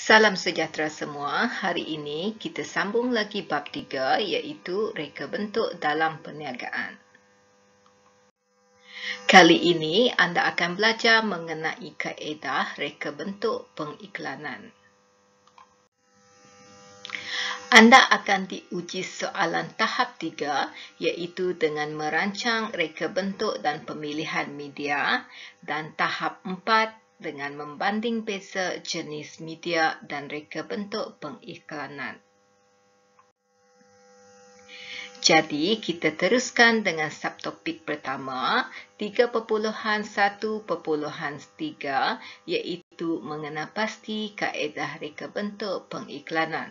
Salam sejahtera semua. Hari ini kita sambung lagi bab 3 iaitu reka bentuk dalam perniagaan. Kali ini anda akan belajar mengenai kaedah reka bentuk pengiklanan. Anda akan diuji soalan tahap 3 iaitu dengan merancang reka bentuk dan pemilihan media dan tahap 4 dengan membanding beza jenis media dan reka bentuk pengiklanan. Jadi, kita teruskan dengan subtopik pertama 3.1.3 iaitu mengenal pasti kaedah reka bentuk pengiklanan.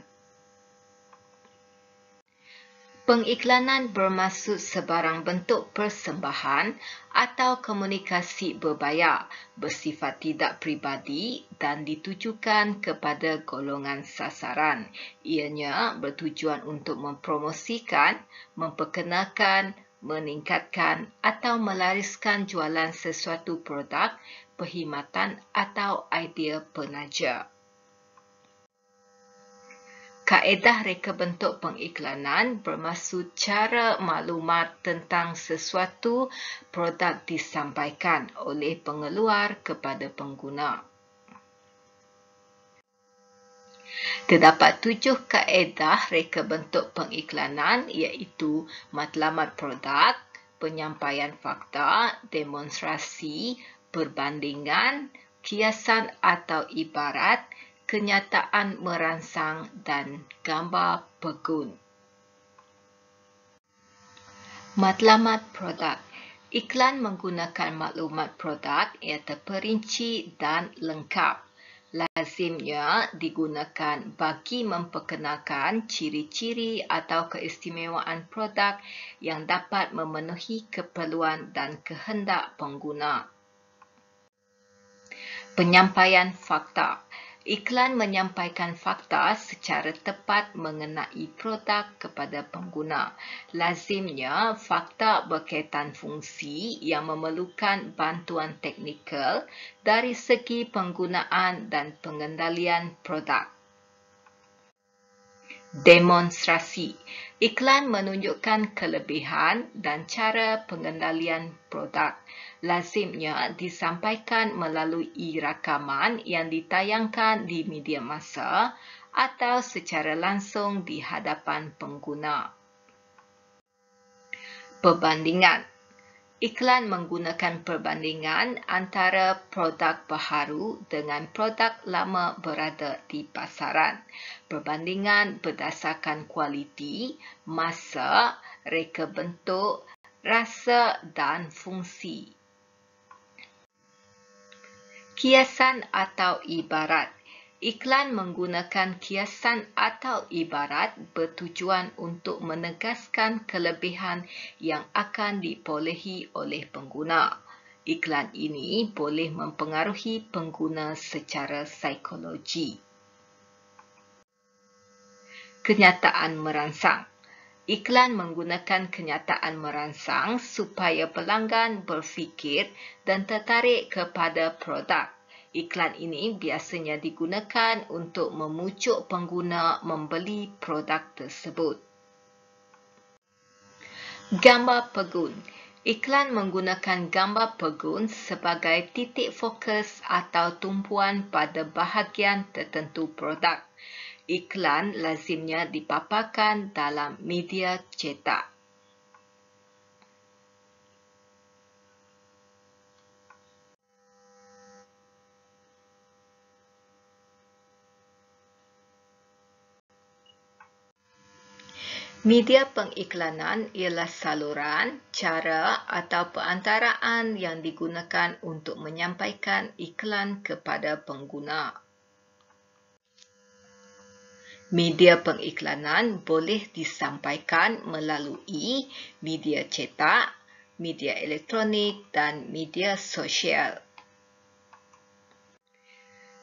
Pengiklanan bermaksud sebarang bentuk persembahan atau komunikasi berbayar bersifat tidak peribadi dan ditujukan kepada golongan sasaran. Ianya bertujuan untuk mempromosikan, memperkenalkan, meningkatkan atau melariskan jualan sesuatu produk, perkhidmatan atau idea penaja. Kaedah reka bentuk pengiklanan bermaksud cara maklumat tentang sesuatu produk disampaikan oleh pengeluar kepada pengguna. Terdapat 7 kaedah reka bentuk pengiklanan iaitu matlamat produk, penyampaian fakta, demonstrasi, perbandingan, kiasan atau ibarat, kenyataan merangsang dan gambar pegun. Matlamat produk. Iklan menggunakan maklumat produk yang terperinci dan lengkap. Lazimnya digunakan bagi memperkenalkan ciri-ciri atau keistimewaan produk yang dapat memenuhi keperluan dan kehendak pengguna. Penyampaian fakta. Iklan menyampaikan fakta secara tepat mengenai produk kepada pengguna. Lazimnya, fakta berkaitan fungsi yang memerlukan bantuan teknikal dari segi penggunaan dan pengendalian produk. Demonstrasi. Iklan menunjukkan kelebihan dan cara pengendalian produk. Lazimnya disampaikan melalui rakaman yang ditayangkan di media massa atau secara langsung di hadapan pengguna. Perbandingan. Iklan menggunakan perbandingan antara produk baharu dengan produk lama berada di pasaran. Perbandingan berdasarkan kualiti, masa, reka bentuk, rasa dan fungsi. Kiasan atau ibarat. Iklan menggunakan kiasan atau ibarat bertujuan untuk menegaskan kelebihan yang akan diperolehi oleh pengguna. Iklan ini boleh mempengaruhi pengguna secara psikologi. Kenyataan merangsang. Iklan menggunakan kenyataan merangsang supaya pelanggan berfikir dan tertarik kepada produk. Iklan ini biasanya digunakan untuk memujuk pengguna membeli produk tersebut. Gambar pegun. Iklan menggunakan gambar pegun sebagai titik fokus atau tumpuan pada bahagian tertentu produk. Iklan lazimnya dipaparkan dalam media cetak. Media pengiklanan ialah saluran, cara atau perantaraan yang digunakan untuk menyampaikan iklan kepada pengguna. Media pengiklanan boleh disampaikan melalui media cetak, media elektronik dan media sosial.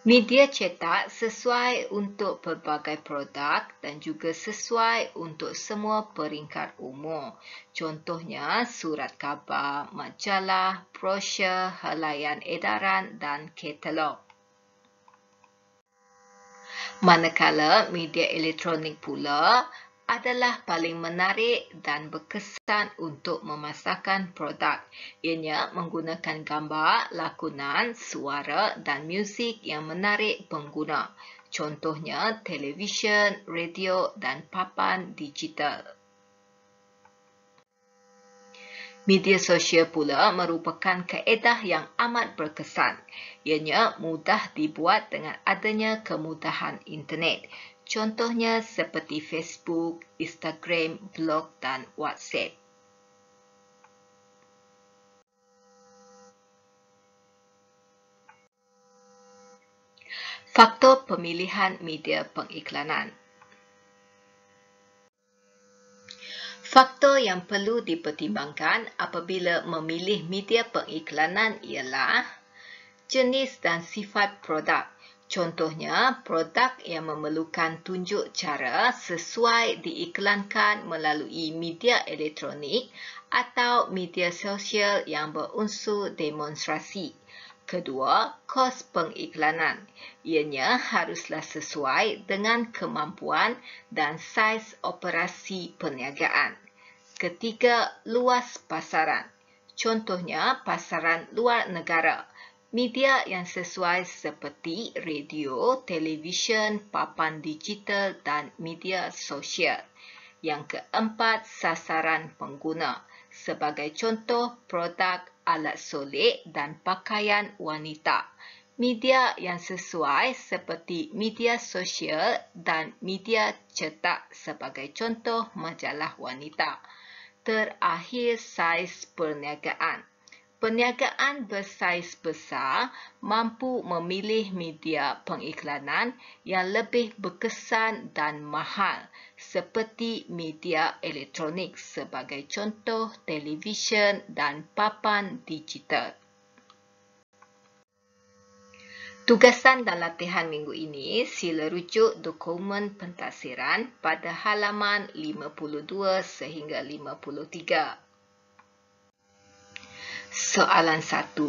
Media cetak sesuai untuk pelbagai produk dan juga sesuai untuk semua peringkat umur. Contohnya surat khabar, majalah, brosur, helaian edaran dan katalog. Manakala media elektronik pula adalah paling menarik dan berkesan untuk memasarkan produk. Ianya menggunakan gambar, lakonan, suara dan muzik yang menarik pengguna. Contohnya televisyen, radio dan papan digital. Media sosial pula merupakan kaedah yang amat berkesan. Ianya mudah dibuat dengan adanya kemudahan internet. Contohnya seperti Facebook, Instagram, blog dan WhatsApp. Faktor pemilihan media pengiklanan. Faktor yang perlu dipertimbangkan apabila memilih media pengiklanan ialah jenis dan sifat produk. Contohnya, produk yang memerlukan tunjuk cara sesuai diiklankan melalui media elektronik atau media sosial yang berunsur demonstrasi. Kedua, kos pengiklanan. Ianya haruslah sesuai dengan kemampuan dan saiz operasi perniagaan. Ketiga, luas pasaran. Contohnya, pasaran luar negara. Media yang sesuai seperti radio, televisyen, papan digital dan media sosial. Yang keempat, sasaran pengguna. Sebagai contoh, produk alat solik dan pakaian wanita. Media yang sesuai seperti media sosial dan media cetak sebagai contoh majalah wanita. Terakhir, saiz perniagaan. Perniagaan bersaiz besar mampu memilih media pengiklanan yang lebih berkesan dan mahal seperti media elektronik sebagai contoh televisyen dan papan digital. Tugasan dan latihan minggu ini sila rujuk dokumen pentadsiran pada halaman 52 sehingga 53. Soalan 1.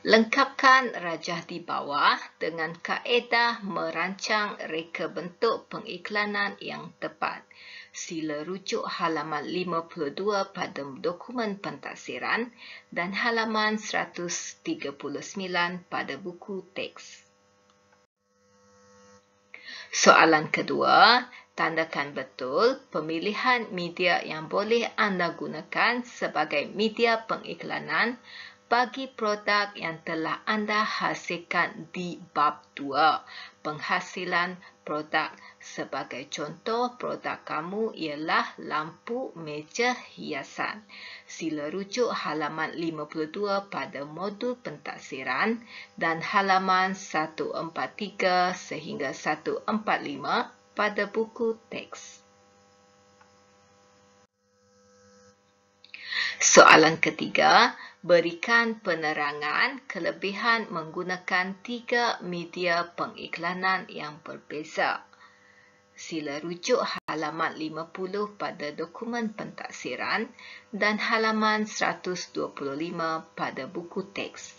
Lengkapkan rajah di bawah dengan kaedah merancang reka bentuk pengiklanan yang tepat. Sila rujuk halaman 52 pada dokumen pentadsiran dan halaman 139 pada buku teks. Soalan kedua. Tandakan betul pemilihan media yang boleh anda gunakan sebagai media pengiklanan bagi produk yang telah anda hasilkan di bab 2, penghasilan produk. Sebagai contoh, produk kamu ialah lampu meja hiasan. Sila rujuk halaman 52 pada modul pentadsiran dan halaman 143 sehingga 145 pada buku teks. Soalan ketiga, berikan penerangan kelebihan menggunakan 3 media pengiklanan yang berbeza. Sila rujuk halaman 50 pada dokumen pentadsiran dan halaman 125 pada buku teks.